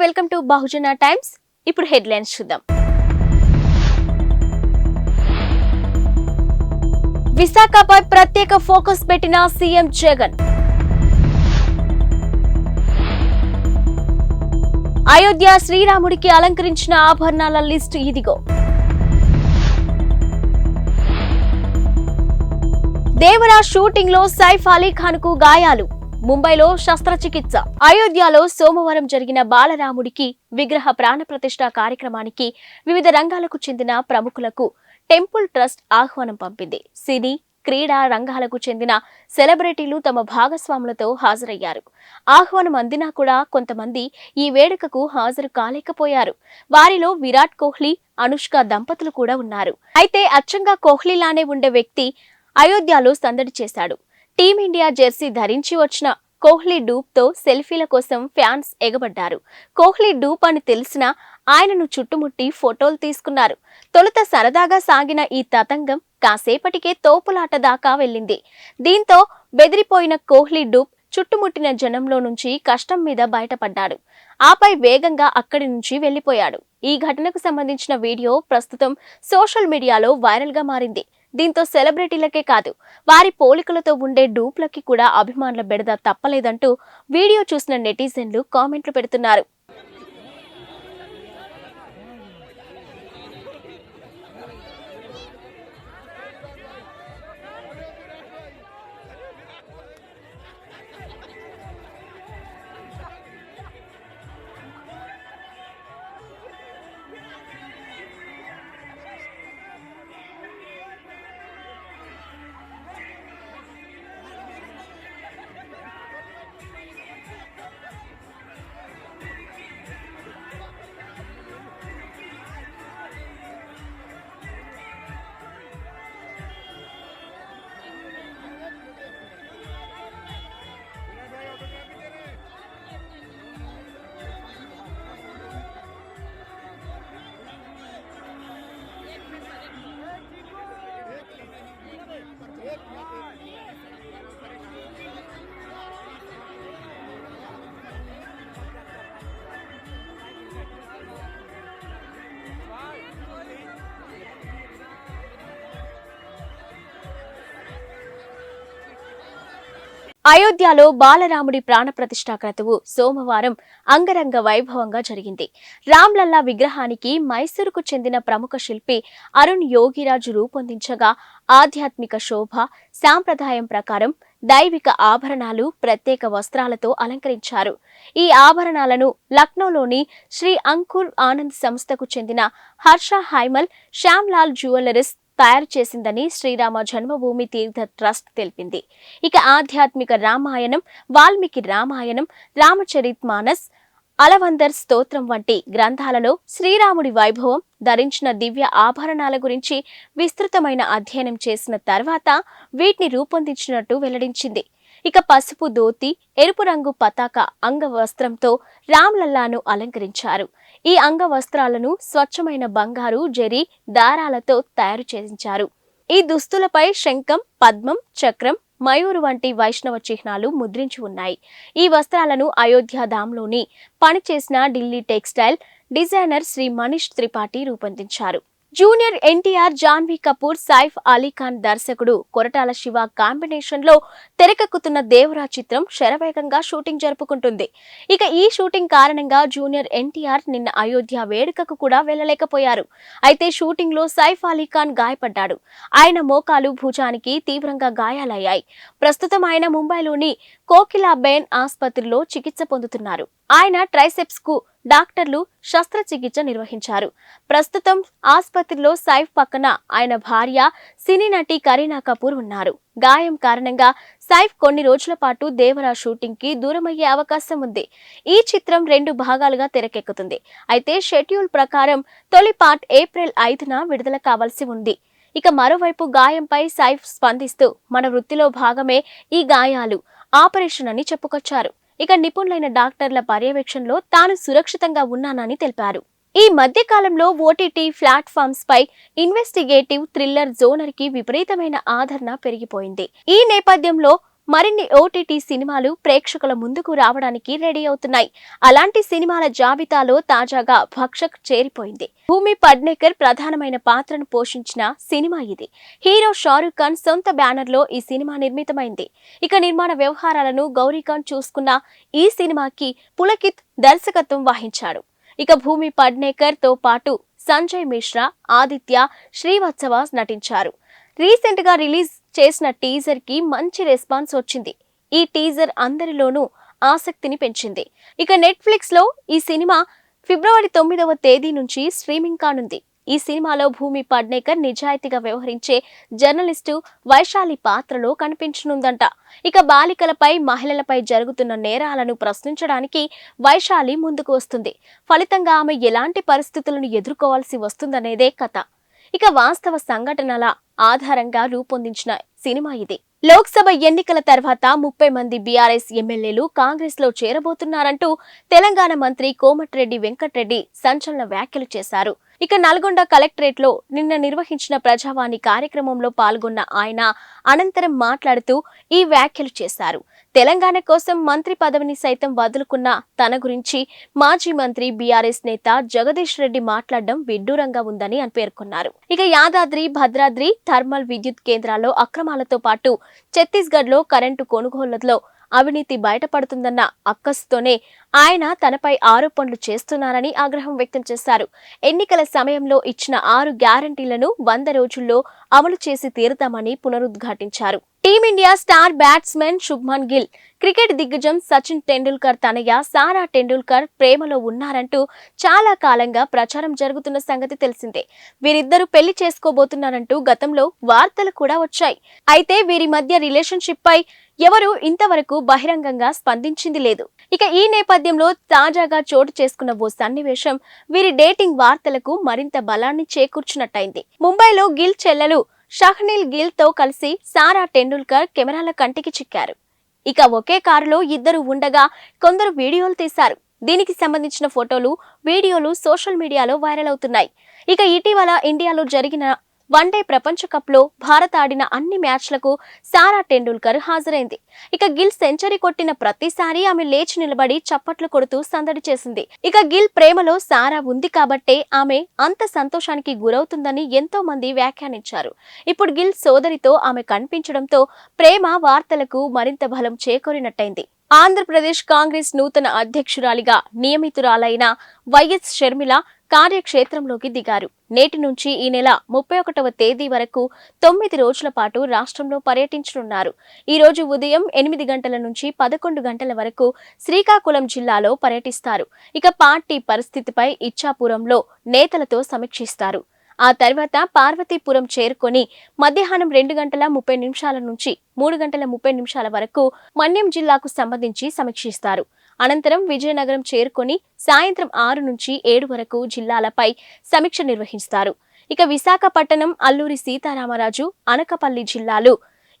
Welcome to Bahujan times. ఇప్పుడు headlines చూద్దాం. విశాఖపై ప్రత్యేక ఫోకస్ పెట్టిన సీఎం జగన్. అయోధ్య శ్రీరాముడికి అలంకరించిన ఆభరణాల లిస్టు ఇదిగో. దేవరా షూటింగ్ లో సైఫ్ అలీ ఖాన్ కు గాయాలు, ముంబైలో శస్త్రచికిత్స. అయోధ్యలో సోమవారం జరిగిన బాలరాముడికి విగ్రహ ప్రాణప్రతిష్ఠ కార్యక్రమానికి వివిధ రంగాలకు చెందిన ప్రముఖులకు టెంపుల్ ట్రస్ట్ ఆహ్వానం పంపింది. సినీ, క్రీడా రంగాలకు చెందిన సెలబ్రిటీలు తమ భాగస్వాములతో హాజరయ్యారు. ఆహ్వానం అందినా కూడా కొంతమంది ఈ వేడుకకు హాజరు కాలేకపోయారు. వారిలో విరాట్ కోహ్లీ, అనుష్క దంపతులు కూడా ఉన్నారు. అయితే అచ్చంగా కోహ్లీలానే ఉండే వ్యక్తి అయోధ్యలో సందడి చేశాడు. టీమిండియా జెర్సీ ధరించి వచ్చిన కోహ్లీ డూప్ తో సెల్ఫీల కోసం ఫ్యాన్స్ ఎగబడ్డారు. కోహ్లీ డూప్ అని తెలిసినా ఆయనను చుట్టుముట్టి ఫోటోలు తీసుకున్నారు. తొలుత సరదాగా సాగిన ఈ తతంగం కాసేపటికే తోపులాట దాకా వెళ్ళింది. దీంతో బెదిరిపోయిన కోహ్లీ డూప్ చుట్టుముట్టిన జనంలో నుంచి కష్టం మీద బయటపడ్డాడు. ఆపై వేగంగా అక్కడి నుంచి వెళ్లిపోయాడు. ఈ ఘటనకు సంబంధించిన వీడియో ప్రస్తుతం సోషల్ మీడియాలో వైరల్ గా మారింది. దీంతో సెలబ్రిటీలకే కాదు, వారి పోలికలతో ఉండే డూప్లకి కూడా అభిమానుల బెడద తప్పలేదంటూ వీడియో చూసిన నెటిజన్లు కామెంట్లు పెడుతున్నారు. అయోధ్యలో బాలరాముడి ప్రాణప్రతిష్ఠా క్రతువు సోమవారం అంగరంగ వైభవంగా జరిగింది. రామ్లల్లా విగ్రహానికి మైసూరుకు చెందిన ప్రముఖ శిల్పి అరుణ్ యోగిరాజు రూపొందించగా ఆధ్యాత్మిక శోభ, సాంప్రదాయం ప్రకారం దైవిక ఆభరణాలు, ప్రత్యేక వస్త్రాలతో అలంకరించారు. ఈ ఆభరణాలను లక్నోలోని శ్రీ అంకుర్ ఆనంద్ సంస్థకు చెందిన హర్ష హైమల్ శ్యామ్లాల్ జ్యువెలరీస్ తయారు చేసిందని శ్రీరామ జన్మభూమి తీర్థ ట్రస్ట్ తెలిపింది. ఇక ఆధ్యాత్మిక రామాయణం, వాల్మీకి రామాయణం, రామచరితమానస్, అలవందర్ స్తోత్రం వంటి గ్రంథాలలో శ్రీరాముడి వైభవం, ధరించిన దివ్య ఆభరణాల గురించి విస్తృతమైన అధ్యయనం చేసిన తర్వాత వీటిని రూపొందించినట్టు వెల్లడించింది. ఇక పసుపు ధోతి, ఎరుపు రంగు పతాక అంగవస్త్రంతో రామ్లల్లాను అలంకరించారు. ఈ అంగవస్త్రాలను స్వచ్ఛమైన బంగారు, జరీ దారాలతో తయారు చేయించారు. ఈ దుస్తులపై శంఖం, పద్మం, చక్రం, మయూరు వంటి వైష్ణవ చిహ్నాలు ముద్రించి ఉన్నాయి. ఈ వస్త్రాలను అయోధ్య ధామ్లోని పనిచేసిన ఢిల్లీ టెక్స్టైల్ డిజైనర్ శ్రీ మనీష్ త్రిపాఠి రూపొందించారు. జూనియర్ ఎన్టీఆర్, జాన్వీ కపూర్, సైఫ్ అలీ ఖాన్ దర్శకుడు కొరటాల శివ కాంబినేషన్ లో తెరకెక్కుతున్న దేవరా చిత్రం శరవేగంగా షూటింగ్ జరుపుకుంటుంది. ఇక ఈ షూటింగ్ కారణంగా జూనియర్ ఎన్టీఆర్ నిన్న అయోధ్య వేడుకకు కూడా వెళ్లలేకపోయారు. అయితే షూటింగ్ లో సైఫ్ అలీ ఖాన్ గాయపడ్డాడు. ఆయన మోకాలు, భుజానికి తీవ్రంగా గాయాలయ్యాయి. ప్రస్తుతం ఆయన ముంబైలోని కోకిలాబేన్ ఆసుపత్రిలో చికిత్స పొందుతున్నారు. ఆయన ట్రైసెప్స్ కు డాక్టర్లు శస్త్రచికిత్స నిర్వహించారు. ప్రస్తుతం ఆసుపత్రిలో సైఫ్ పక్కన ఆయన భార్య, సినీ నటి కరీనా కపూర్ ఉన్నారు. గాయం కారణంగా సైఫ్ కొన్ని రోజుల పాటు దేవరా షూటింగ్ కి దూరమయ్యే అవకాశం ఉంది. ఈ చిత్రం 2 భాగాలుగా తెరకెక్కుతుంది. అయితే షెడ్యూల్ ప్రకారం తొలి పార్ట్ ఏప్రిల్ 5న విడుదల కావాల్సి ఉంది. ఇక మరోవైపు గాయంపై సైఫ్ స్పందిస్తూ, మన వృత్తిలో భాగమే ఈ గాయాలు, ఆపరేషన్ అని చెప్పుకొచ్చారు. ఇక నిపుణులైన డాక్టర్ల పర్యవేక్షణలో తాను సురక్షితంగా ఉన్నానని తెలిపారు. ఈ మధ్య కాలంలో ఓటీటీ ప్లాట్ఫామ్స్ పై ఇన్వెస్టిగేటివ్ థ్రిల్లర్ జోనర్ కి విపరీతమైన ఆదరణ పెరిగిపోయింది. ఈ నేపథ్యంలో మరిన్ని ఓటీటీ సినిమాలు ప్రేక్షకుల ముందుకు రావడానికి రెడీ అవుతున్నాయి. అలాంటి సినిమాల జాబితాలో తాజాగా భక్షక్ చేరిపోయింది. భూమి పడ్నేకర్ ప్రధానమైన పాత్రను పోషించిన సినిమా ఇది. హీరో షారూక్ ఖాన్ సొంత బ్యానర్ లో ఈ సినిమా నిర్మితమైంది. ఇక నిర్మాణ వ్యవహారాలను గౌరీ ఖాన్ చూసుకున్న ఈ సినిమాకి పులకిత్ దర్శకత్వం వహించాడు. ఇక భూమి పడ్నేకర్ తో పాటు సంజయ్ మిశ్రా, ఆదిత్య శ్రీవత్సవ నటించారు. రీసెంట్ గా రిలీజ్ చేసిన టీజర్ కి మంచి రెస్పాన్స్ వచ్చింది. ఈ టీజర్ అందరిలోనూ ఆసక్తిని పెంచింది. ఇక నెట్ఫ్లిక్స్ లో ఈ సినిమా ఫిబ్రవరి 9వ తేదీ నుంచి స్ట్రీమింగ్ కానుంది. ఈ సినిమాలో భూమి పడ్నేకర్ నిజాయితీగా వ్యవహరించే జర్నలిస్టు వైశాలి పాత్రలో కనిపించనుందంట. ఇక బాలికలపై, మహిళలపై జరుగుతున్న నేరాలను ప్రశ్నించడానికి వైశాలి ముందుకు వస్తుంది. ఫలితంగా ఆమె ఎలాంటి పరిస్థితులను ఎదుర్కోవాల్సి వస్తుందనేదే కథ. ఇక వాస్తవ సంఘటనల ఆధారంగా రూపొందించిన సినిమా ఇది. లోక్సభ ఎన్నికల తర్వాత 30 మంది బీఆర్ఎస్ ఎమ్మెల్యేలు కాంగ్రెస్ లో చేరబోతున్నారంటూ తెలంగాణ మంత్రి కోమటిరెడ్డి వెంకటరెడ్డి సంచలన వ్యాఖ్యలు చేశారు. ఇక నల్గొండ కలెక్టరేట్ లో నిన్న నిర్వహించిన ప్రజావాణి కార్యక్రమంలో పాల్గొన్న ఆయన అనంతరం మాట్లాడుతూ ఈ వ్యాఖ్యలు చేశారు. తెలంగాణ కోసం మంత్రి పదవిని సైతం వదులుకున్న తన గురించి మాజీ మంత్రి బీఆర్ఎస్ నేత జగదీష్ రెడ్డి మాట్లాడడం విడ్డూరంగా ఉందని పేర్కొన్నారు. ఇక యాదాద్రి, భద్రాద్రి థర్మల్ విద్యుత్ కేంద్రాల్లో అక్రమాలతో పాటు ఛత్తీస్గఢ్ లో కరెంటు కొనుగోళ్లలో అవినీతి బయటపడుతుందన్న అక్కసుతోనే ఆయన తనపై ఆరోపణలు చేస్తున్నారని ఆగ్రహం వ్యక్తం చేశారు. ఎన్నికల సమయంలో ఇచ్చిన 6 గ్యారంటీలను 100 రోజుల్లో అమలు చేసి తీరుతామని పునరుద్ఘాటించారు. Team India star batsmen Shubman Gill, cricket దిగ్గజం సచిన్ టెండూల్కర్ తనయ సారా టెండూల్కర్ ప్రేమలో ఉన్నారంటూ చాలా కాలంగా ప్రచారం జరుగుతున్న సంగతి తెలిసిందే. వీరిద్దరూ పెళ్లి చేసుకోబోతున్నారంటూ గతంలో వార్తలు కూడా వచ్చాయి. అయితే వీరి మధ్య రిలేషన్షిప్ పై ఎవరూ ఇంతవరకు బహిరంగంగా స్పందించింది లేదు. ఇక ఈ నేపథ్యంలో తాజాగా చోటు చేసుకున్న ఓ సన్నివేశం వీరి డేటింగ్ వార్తలకు మరింత బలాన్ని చేకూర్చున్నట్టయింది. ముంబైలో గిల్ చెల్లెలు షహ్నీల్ గిల్ తో కలిసి సారా టెండూల్కర్ కెమెరాల కంటికి చిక్కారు. ఇక ఒకే కారులో ఇద్దరు ఉండగా కొందరు వీడియోలు తీశారు. దీనికి సంబంధించిన ఫోటోలు, వీడియోలు సోషల్ మీడియాలో వైరల్ అవుతున్నాయి. ఇక ఇటీవల ఇండియాలో జరిగిన వన్డే ప్రపంచ కప్ లో భారత్ ఆడిన అన్ని మ్యాచ్లకు సారా టెండూల్కర్ హాజరైంది. ఇక గిల్ సెంచరీ కొట్టిన ప్రతిసారి ఆమె లేచి నిలబడి చప్పట్లు కొడుతూ సందడి చేసింది. ఇక గిల్ ప్రేమలో సారా ఉంది కాబట్టే ఆమె అంత సంతోషానికి గురవుతుందని ఎంతో మంది వ్యాఖ్యానించారు. ఇప్పుడు గిల్ సోదరితో ఆమె కనిపించడంతో ప్రేమ వార్తలకు మరింత బలం చేకూరినట్టయింది. ఆంధ్రప్రదేశ్ కాంగ్రెస్ నూతన అధ్యక్షురాలిగా నియమితురాలైన వైఎస్ షర్మిల కార్యక్షేత్రంలోకి దిగారు. నేటి నుంచి ఈ నెల 31వ తేదీ వరకు 9 రోజుల పాటు రాష్ట్రంలో పర్యటించనున్నారు. ఈ రోజు ఉదయం 8 గంటల నుంచి 11 గంటల వరకు శ్రీకాకుళం జిల్లాలో పర్యటిస్తారు. ఇక పార్టీ పరిస్థితిపై ఇచ్చాపురంలో నేతలతో సమీక్షిస్తారు. ఆ తర్వాత పార్వతీపురం చేరుకొని మధ్యాహ్నం 2 గంటల 30 నిమిషాల నుంచి 3 గంటల 30 నిమిషాల వరకు మన్యం జిల్లాకు సంబంధించి సమీక్షిస్తారు. అనంతరం విజయనగరం చేరుకొని సాయంత్రం 6 నుంచి 7 వరకు జిల్లాలపై సమీక్ష నిర్వహిస్తారు. ఇక విశాఖపట్నం, అల్లూరి సీతారామరాజు, అనకాపల్లి జిల్లాలు,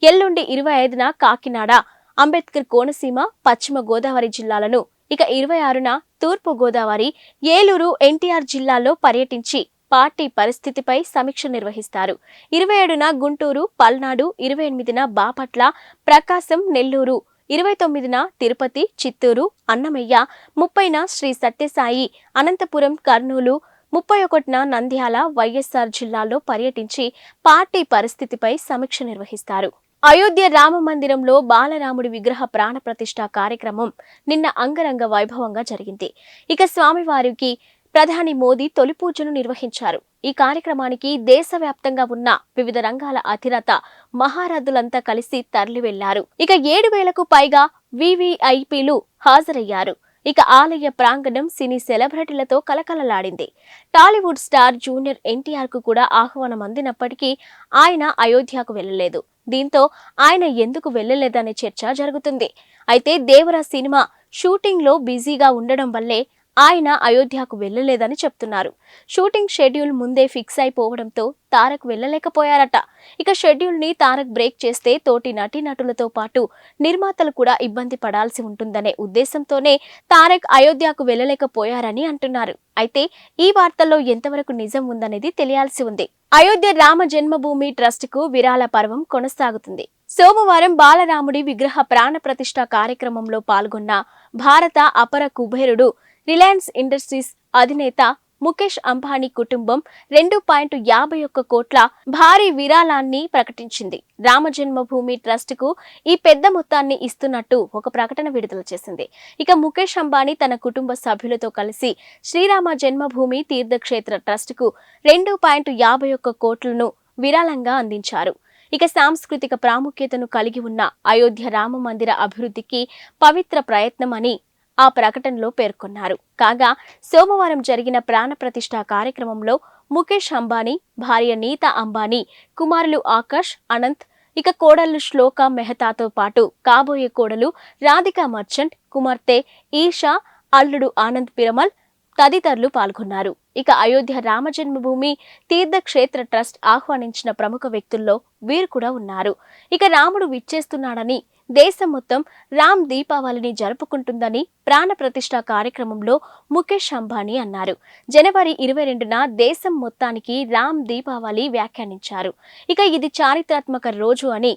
ఎల్లుండి 25న కాకినాడ, అంబేద్కర్ కోనసీమ, పశ్చిమ గోదావరి జిల్లాలను, ఇక 26న తూర్పు గోదావరి, ఏలూరు, ఎన్టీఆర్ జిల్లాల్లో పర్యటించి పార్టీ పరిస్థితిపై సమీక్ష నిర్వహిస్తారు. 27న గుంటూరు, పల్నాడు, 28న బాపట్ల, ప్రకాశం, నెల్లూరు, 29న తిరుపతి, చిత్తూరు, అన్నమయ్య, 30న శ్రీ సత్యసాయి, అనంతపురం, కర్నూలు, 31న నంద్యాల, వైఎస్ఆర్ జిల్లాల్లో పర్యటించి పార్టీ పరిస్థితిపై సమీక్ష నిర్వహిస్తారు. అయోధ్య రామ మందిరంలో బాలరాముడి విగ్రహ ప్రాణ ప్రతిష్ఠ కార్యక్రమం నిన్న అంగరంగ వైభవంగా జరిగింది. ఇక స్వామివారికి ప్రధాని మోదీ తొలి పూజలు నిర్వహించారు. ఈ కార్యక్రమానికి దేశవ్యాప్తంగా ఉన్న వివిధ రంగాల అధిరత మహారథులంతా కలిసి తరలి వెళ్లారు. ఇక 7,000కు పైగా వివిఐపీలు హాజరయ్యారు. ఇక ఆలయ ప్రాంగణం సినీ సెలబ్రిటీలతో కలకలలాడింది. టాలీవుడ్ స్టార్ జూనియర్ ఎన్టీఆర్ కు కూడా ఆహ్వానం అందినప్పటికీ ఆయన అయోధ్యకు వెళ్లలేదు. దీంతో ఆయన ఎందుకు వెళ్లలేదనే చర్చ జరుగుతుంది. అయితే దేవరా సినిమా షూటింగ్ లో బిజీగా ఉండడం వల్లే ఆయన అయోధ్యకు వెళ్లలేదని చెప్తున్నారు. షూటింగ్ షెడ్యూల్ ముందే ఫిక్స్ అయిపోవడంతో తారక్ వెళ్లలేకపోయారట. ఇక షెడ్యూల్ ని తారక్ బ్రేక్ చేస్తే తోటి నటీనటులతో పాటు నిర్మాతలు కూడా ఇబ్బంది పడాల్సి ఉంటుందనే ఉద్దేశంతోనే తారక్ అయోధ్యకు వెళ్లలేకపోయారని అంటున్నారు. అయితే ఈ వార్తల్లో ఎంతవరకు నిజం ఉందనేది తెలియాల్సి ఉంది. అయోధ్య రామ జన్మభూమి ట్రస్ట్ కు విరాళ పర్వం కొనసాగుతుంది. సోమవారం బాలరాముడి విగ్రహ ప్రాణ ప్రతిష్ఠ కార్యక్రమంలో పాల్గొన్న భారత అపర కుబేరుడు రిలయన్స్ ఇండస్ట్రీస్ అధినేత ముఖేష్ అంబానీ కుటుంబం 2.51 కోట్ల భారీ విరాళాన్ని ప్రకటించింది. రామ జన్మభూమి ట్రస్ట్ కు ఈ పెద్ద మొత్తాన్ని ఇస్తున్నట్టు ఒక ప్రకటన విడుదల చేసింది. ఇక ముఖేష్ అంబానీ తన కుటుంబ సభ్యులతో కలిసి శ్రీరామ జన్మభూమి తీర్థక్షేత్ర ట్రస్ట్ కు 2.51 కోట్లను విరాళంగా అందించారు. ఇక సాంస్కృతిక ప్రాముఖ్యతను కలిగి ఉన్న అయోధ్య రామ మందిర అభివృద్ధికి పవిత్ర ప్రయత్నమని ఆ ప్రకటనలో పేర్కొన్నారు. కాగా సోమవారం జరిగిన ప్రాణ ప్రతిష్ఠ కార్యక్రమంలో ముఖేష్ అంబానీ, భార్య నీతా అంబానీ, కుమారులు ఆకాష్, అనంత్, ఇక కోడళ్లు శ్లోక మెహతాతో పాటు కాబోయే కోడలు రాధికా మర్చెంట్, కుమార్తె ఈషా, అల్లుడు ఆనంద్ పిరమల్ తదితరులు పాల్గొన్నారు. ఇక అయోధ్య రామ జన్మభూమి తీర్థక్షేత్ర ట్రస్ట్ ఆహ్వానించిన ప్రముఖ వ్యక్తుల్లో వీరు కూడా ఉన్నారు. ఇక రాముడు విచ్చేస్తున్నాడని, దేశం మొత్తం రామ్ దీపావళిని జరుపుకుంటుందని ప్రాణ ప్రతిష్ఠ కార్యక్రమంలో ముఖేష్ అంబానీ అన్నారు. జనవరి 22న దేశం మొత్తానికి రామ్ దీపావళి వ్యాఖ్యానించారు. ఇక ఇది చారిత్రాత్మక రోజు అని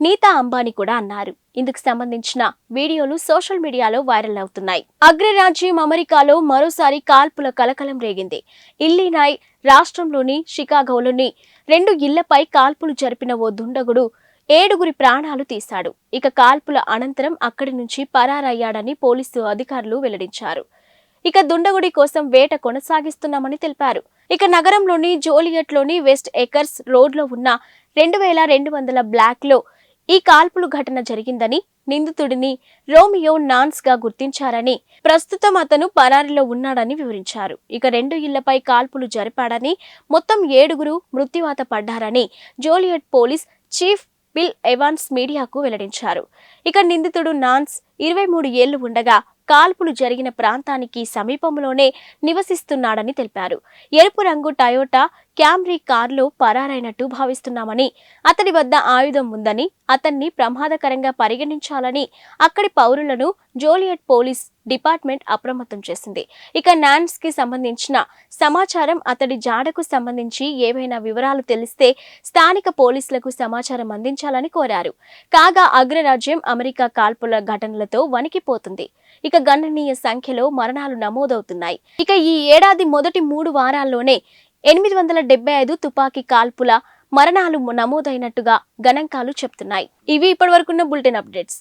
నీతా అంబానీ కూడా అన్నారు. ఇందుకు సంబంధించిన వీడియోలు సోషల్ మీడియాలో వైరల్ అవుతున్నాయి. అగ్రరాజ్యం అమెరికాలో మరోసారి కాల్పుల కలకలం రేగింది. ఇల్లినాయ్ రాష్ట్రంలోని షికాగోలోని 2 ఇళ్లపై కాల్పులు జరిపిన ఓ దుండగుడు 7 ప్రాణాలు తీశాడు. ఇక కాల్పుల అనంతరం అక్కడి నుంచి పరారయ్యాడని పోలీసు అధికారులు వెల్లడించారు. ఇక దుండగుడి కోసం వేట కొనసాగిస్తున్నామని తెలిపారు. ఇక నగరంలోని జోలియట్లోని వెస్ట్ ఎకర్స్ రోడ్లో ఉన్న 2200 బ్లాక్ లో ఈ కాల్పులు ఘటన జరిగిందని, నిందితుడిని రోమియో నాన్స్ గా గుర్తించారని, ప్రస్తుతం అతను పరారీలో ఉన్నాడని వివరించారు. ఇక 2 ఇళ్లపై కాల్పులు జరిపాడని, మొత్తం 7 మృత్యువాత పడ్డారని Joliet police chief Bill Evans మీడియాకు వెల్లడించారు. ఇక నిందితుడు నాన్స్ 23 ఏళ్లు ఉండగా కాల్పులు జరిగిన ప్రాంతానికి సమీపంలోనే నివసిస్తున్నాడని తెలిపారు. ఎరుపు రంగు టయోటా క్యామ్రీ కారులో పరారైనట్టు భావిస్తున్నామని, అతడి వద్ద ఆయుధం ఉందని, అతన్ని ప్రమాదకరంగా పరిగణించాలని అక్కడి పౌరులను జోలియట్ పోలీస్ డిపార్ట్మెంట్ అప్రమత్తం చేసింది. ఇక నాన్స్ కి సంబంధించిన సమాచారం, అతడి జాడకు సంబంధించి ఏవైనా వివరాలు తెలిస్తే స్థానిక పోలీసులకు సమాచారం అందించాలని కోరారు. కాగా అగ్రరాజ్యం అమెరికా కాల్పుల ఘటనలతో వణికిపోతుంది. ఇక గణనీయ సంఖ్యలో మరణాలు నమోదవుతున్నాయి. ఇక ఈ ఏడాది మొదటి 3 వారాల్లోనే 875 తుపాకీ కాల్పుల మరణాలు నమోదైనట్టుగా గణాంకాలు చెప్తున్నాయి. ఇవి ఇప్పటివరకున్న బులెటిన్ అప్డేట్స్.